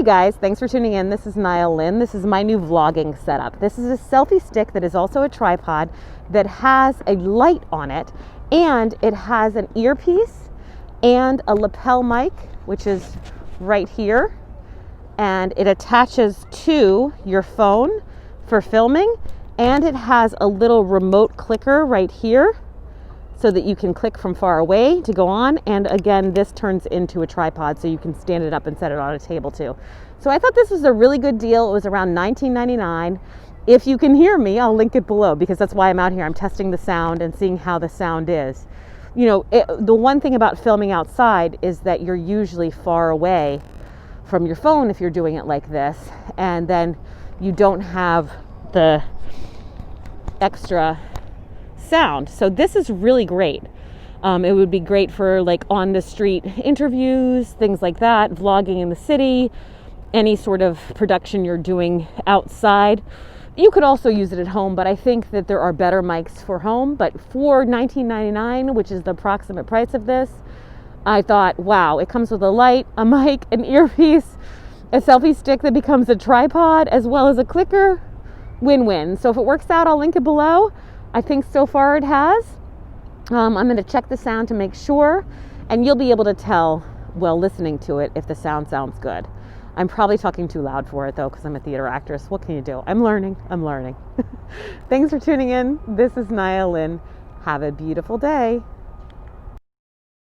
Hey guys, thanks for tuning in. This is Nyle Lynn. This is my new vlogging setup. This is a selfie stick that is also a tripod that has a light on it, and it has an earpiece and a lapel mic, which is right here, and it attaches to your phone for filming, and it has a little remote clicker right here so that you can click from far away to go on. And again, this turns into a tripod so you can stand it up and set it on a table too. So I thought this was a really good deal. It was around $19.99. If you can hear me, I'll link it below because that's why I'm out here. I'm testing the sound and seeing how the sound is. You know, the one thing about filming outside is that you're usually far away from your phone if you're doing it like this, and then you don't have the extra sound. So this is really great. It would be great for like on the street interviews, things like that, vlogging in the city, any sort of production you're doing outside. You could also use it at home, but I think that there are better mics for home. But for $19.99, which is the approximate price of this, I thought, wow, it comes with a light, a mic, an earpiece, a selfie stick that becomes a tripod, as well as a clicker. Win-win. So if it works out, I'll link it below. I think so far it has. I'm going to check the sound to make sure, and you'll be able to tell while listening to it if the sound sounds good. I'm probably talking too loud for it though because I'm a theater actress. What can you do? I'm learning. Thanks for tuning in. This is Nyle Lynn. Have a beautiful day.